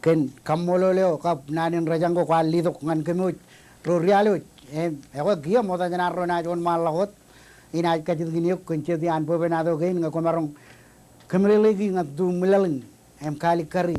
ken kamolo leo kap nanin rajango kwa lidok ngan kemut rurialo ego kia mota janaro na jon malakot ina kachit giniok kuncheti an pobenado gain ngakomarong kemrelegi ngat du milaleng kali kari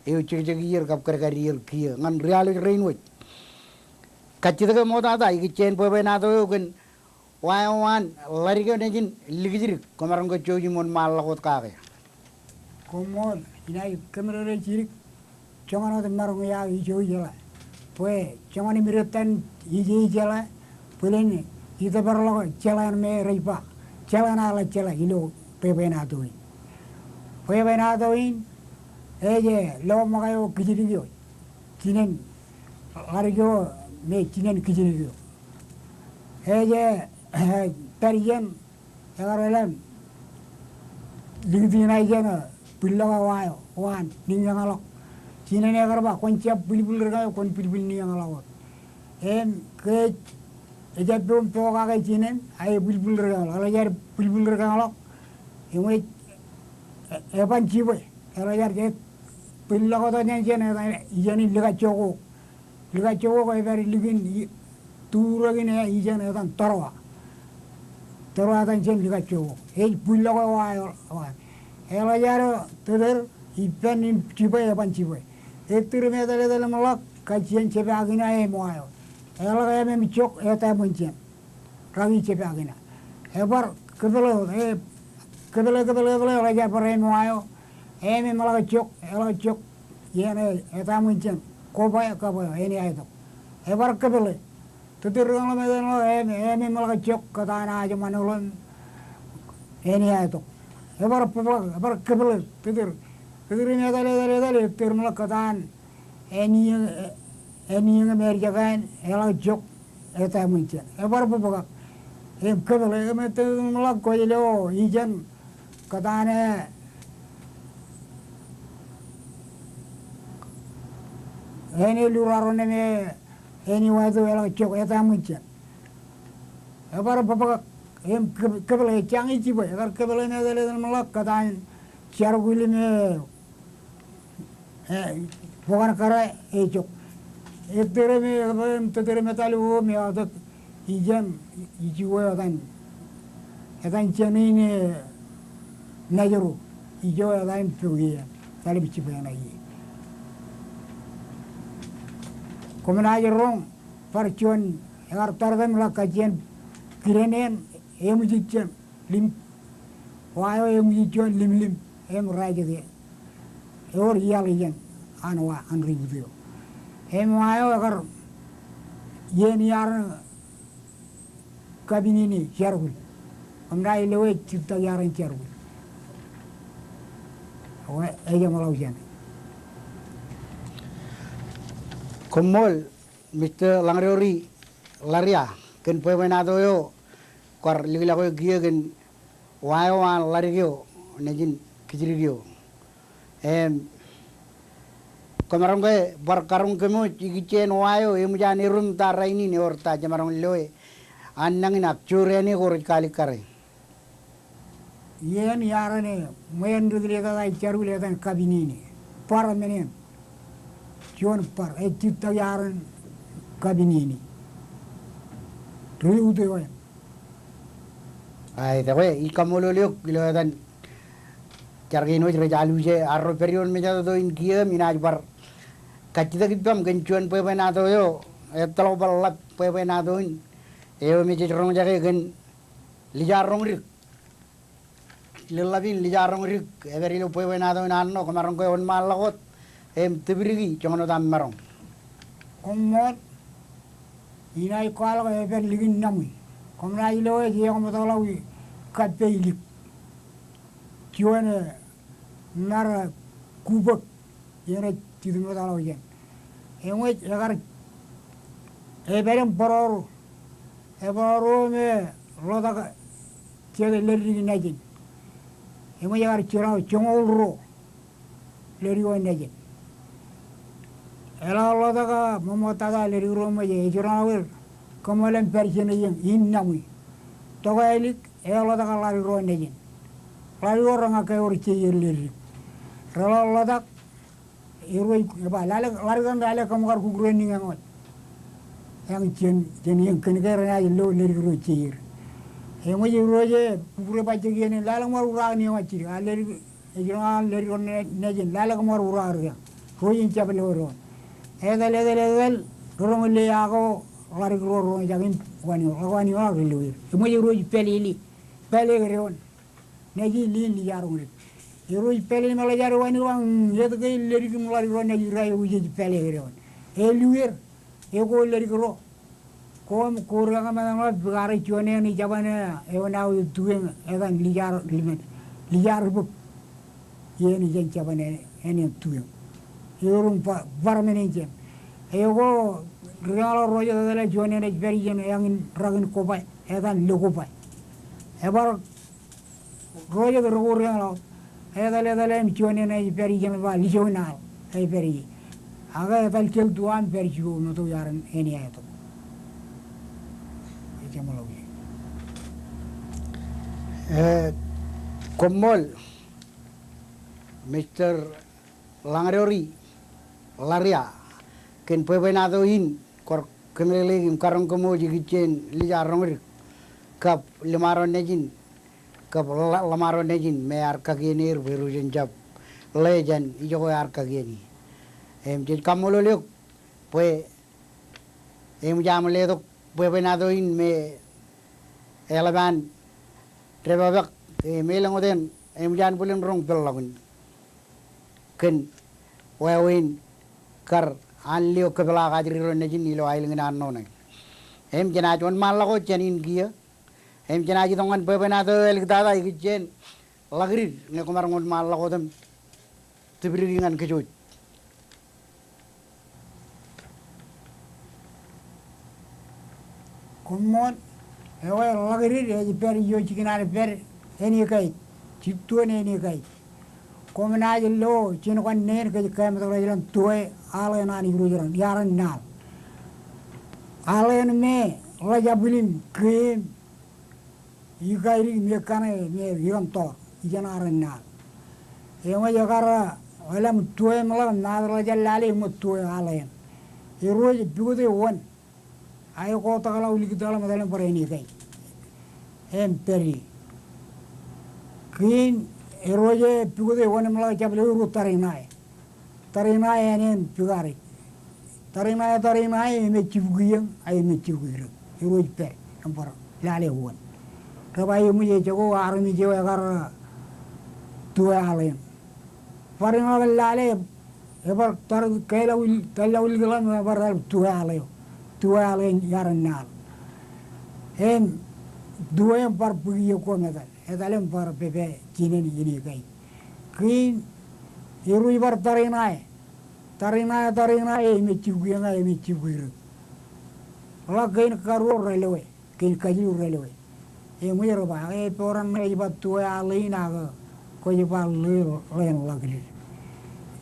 eu cek kap kari kia ngan rialo rainwit kachit ke mota ta iki chen pobenado ken wan lari ke nejin ligijir komarong ko choji mon malakot kage komol inai kemrele chirik chongano de marong ya ijo jela pues chongani miretan ije jela pulen ita barlo jalan me reipa jalan ala jela ilo pebenado in eje lo magayo kijirigyo kinen larigyo me kinen kijirigyo eje tariyen egarelam ligdina jena pillaga wayo wan ningangalok kinen egarba konciap bilbil regayo kon bilbil ningangalok ke eja bom toga ga kinen ay bilbil regayo ala jar bilbil regayo imwe eban jiwe ala jar ke pillaga to nyen ijani liga chogo ko ebari ligin turagin ijani tan torwa tan jen liga chogo pillaga wayo ala jar teder ipan jiwe eban jiwe etir me dale malak kacien chepe agina moayo ela ga me michok eta monchen ragi chepe agina ebar kebelo la ja pare moayo me malak chok ela chok yene eta monchen ko ba ka ba eni aito ebar kebelo tutur ngala me dano me malak chok kata na aja manulon eni aito ebar kebelo tutur me dale termala katan eni merjakan ela jok eta munchen ebar boga kebele me termala koilo ijan katane eni lurarone me eni wadu ela jok eta munchen ebar boga kebele changi jibo ebar kebele me dale malak katan charguli me bukan kara ejok etere me talu me adat ijan ijiwa edan janine najaru ijo edan pugia tali bici bayana yi komena jerong parcion egar tardan la kajian kirenen emujichen lim wayo emujichen lim raja de or yalijan anwa anribudio mayo agar yen yar kabinini jargul amra ilewe cipta yaran jargul awa eja malau jan komol Mr. Langreori laria ken poebenado yo kor ligila ko giye ken wayo wan larigyo nejin kijirigyo komarong ke barkarong kemo igichen wayo emujan irum taraini ne orta jamarong loe annang inak cureni kor kali kare yen yarane mayen dudle ga charule dan kabinini par menen jon par etita yaran kabinini ruude wa ai tawe ikamolo liok lo dan chargino rejaluje arro perion mejado do in kie minaj bar kacita kipam kencuan pepenado yo etalo balap pepenado in eo mi cerong jage gen lijarong rik lelabin lijarong rik everi lo pepenado in anno komarong ko on malakot tibirigi jongono tam marong komot inai kwala ever ligin namui komna ilo e je komotolawi kape ilik kiwane nara kubak yene tidimo dalo yen enwe agar eberem bororu me roda chede lerri najin enwe agar chira chongolro lerri o najin ela roda ka momota da lerri ro me je chira wer komolen persene yen innamui toga elik ela roda ka lari ro najin lari ro nga ke or che lerri roda iroi ba lale largan lale kamukar kugro ni ngamot yang jen yang kenegara na lo leri ro chir e mo roje kugro ba jegi ni lale mar ura ni wachir leri ejira leri ron ne jen lale kamar ura ro royin chabale ro egal ro le yago lari ro jagin wani wa lo e mo roje pelili pele ron ne ji li yaro iroi pele mala jare wani wang yet ke leri ki mulari ro ne rai uje pele ron e luer e go leri ro kom kurang ma ma gare chone ni jabane e wana u tuen e dan lijar bu ye ni jen jabane eni tuen yorum pa varmene jen e go regalo rojo dele chone ne beri jen yang ragin ko pai e dan lo ko pai e bar rojo de ro regalo edale michone na peri jeme ba lijonal ai peri aga dal kel duan peri ju no to yaran eni ayo jamalo Komol Mr. Langrori Laria ken pebenado in kor kemele im karong komo jigichen lijarong kap lemaron nejin kap lamaron nejin me arka genir berujen jab lejan ijo arka geni em jil kamolo leuk pues em jamle to pebenado in me elaban trebabak me langoden em jan bulen rong pelagun ken wawin kar an leo kebela kadri ron nejin ilo ailing na no nai em jana jon malago janin gia em jana ji dongan pebenado el dada ijen lagri ne kumar ngon malago dem tibiringan kejut kumon ewe lagri e per yo chikinare per eni kai chiptu ne eni kai komna lo chin kon ner ke kam to ran tuwe ale na ni rujuran yaran nal ale me raja bulim krim igairi me kane me yiram to ijanaran nal ema yagara walam tuwe mala na raja lali mu tuwe ale e roje bigude won ayo ko takala uli kitala madalam pareni kai em peri queen eroje pigude won mala chable uru tarinai enen pigari tarinai me chibugiyang ay me chibugiro eroje per ampara lale won kabayo mu ye jago armi je agar tuwe alen parina lale ebar tar kaila ul talla ul galan ebar tuwe alen yaranal em dua yang par pergi aku medan, edalem par pepe cina ni ini kai, queen irui par tarinai, me cibuir, kalau kain karu railway, kain kaju railway, mujer apa, orang ni ibat tua alih naga, kau ibat lain lagi,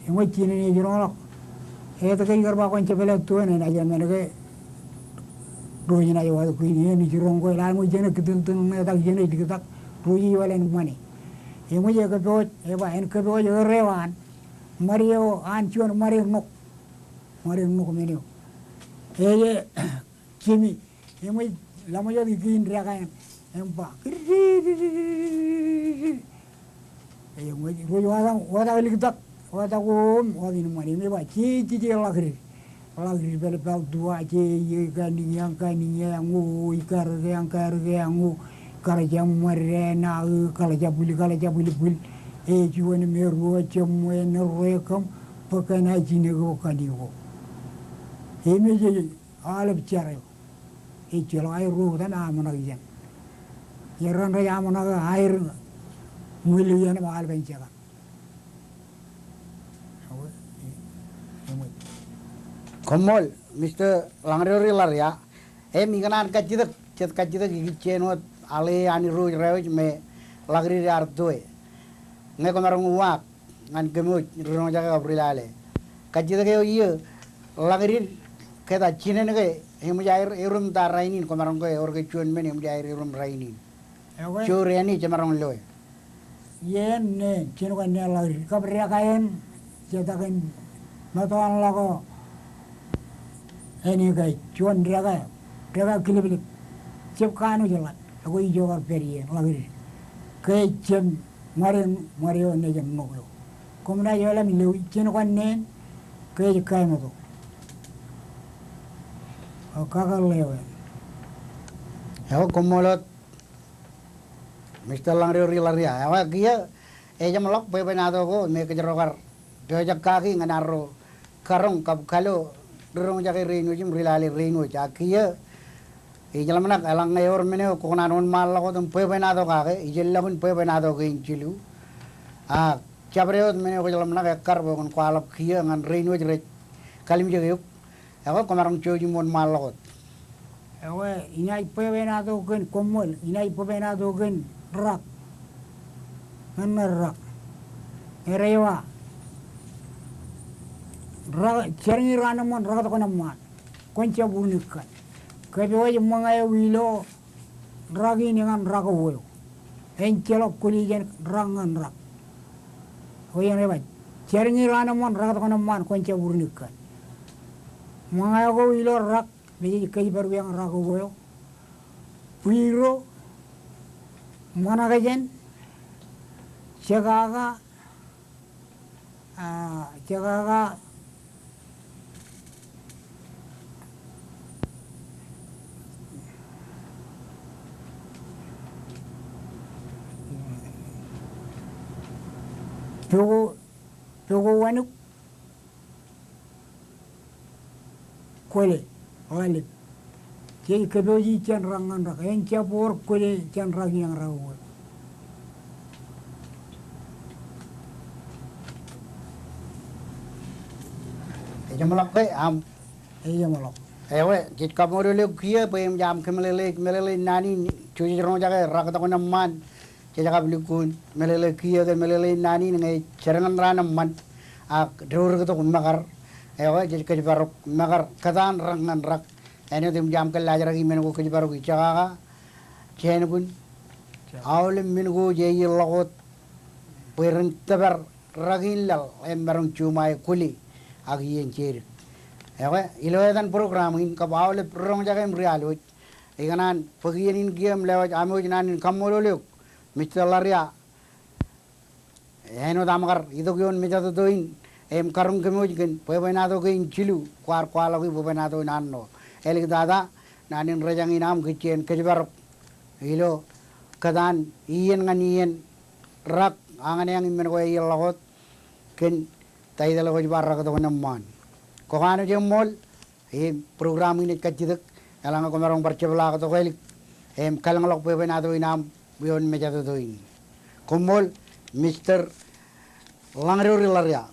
mujer cina ni jono, tu kain kerba kau cepelak tua ni aja mereka roji na yawa ko ni jirong ko la mo jene kidul tun na dak jene dikitak roji walen mani e mo je ko bo e ba en ko bo je rewan mario an chuan mario nok menio e ye kimi e mo la mo je kin ria kan empa e mo roji wada dikitak wada ko wadi mani me ba chi la kri lagi bel dua je gani yang ngu ikar yang ngu karja marena karja buli bul e juwan meru chemu en rekam pakana jine go kadigo e meje alab chare e chelo ay ru dan amana yen yeran ra amana air muli yen mal benjaga Komol, Mr. Langrori Laria, minganan kacidak gigiceno ale ani ru rewij me lagri artue. Ne komarong uak ngan kemut rong jaga brilale. Kacidak yo iya lagri keda cine ne hemu jair irum tarainin komarong ko or ke chuan men hemu jair irum rainin. Churiani cemarong loe. Yen ne cino kan ne lagri kabria kaen jetakan matuan lago ini kai cuan draga kiliblik cep kanu jalan aku hijau kar perian lagi kai cem mario ne jam noklo komna yola mi lewi cino kan nen kai mato kakak lewe Ewa kumulot Mr. Langrio Rilaria. Ewa kia jam lok pepenado ko me kejerokar. Dojak kaki nganaro karong kap kalo durung jake rinu jim rilali rinu jakia. Jalan manak alang ngayor mene ko nanon mal ko tum pepenado kake ijella kun pepenado ko inchilu. Chabreo mene ko jalan manak ekar bo kon kwalap kia ngan rinu jre kalim jake yuk. Ewa komarang choji mon mal ko. Ewe inai pepenado gen komol inai pepenado gen rak rak erewa rak cerni ranamon rak to naman konca bunikan kebewa mangaya wilo ragi dengan rak woyo encelo kuligen rangan rak oyan rewa cerni ranamon rak to naman konca bunikan mangaya go wilo rak beji kai baru yang rak woyo piro mana kajen cagaga Pego wanuk kole wale jadi kedoji can rangan rak yang capor kole can rang yang rawol Jam lok ke am iya malok ewe jit kamoro le kia pem jam kemelele nani cuci rong jake rak to naman jaga blikun melele kia ke melele nani ngai cerangan ranam man dur to makar ewe jit ke barok makar kadan rangan rak ene tim jam ke lajar gi men ko ke barok jaga chen kun awle min go je yilot peren tabar ragilal em barong chumai kuli agi en cher ewe iloedan program in ka bawle rong jagem realo iganan pagienin game lewat amoj nanin kamolo leuk Mr. Laria eno damakar itu gion mijatu doin em karung kemoj gen pebenado gen chilu kwar kwala gi pebenado nanno elik dada nanin rejang inam gichen kejar ilo kadan ien ngan ien rak angane yang men ko yelot ken taidalo ko barra ko namman ko kanu jemmol program ini kajidak alang ko marong parcebla ko elik em kalang lok pebenado inam bion mejado doin komol Mr. Langrio Rilaria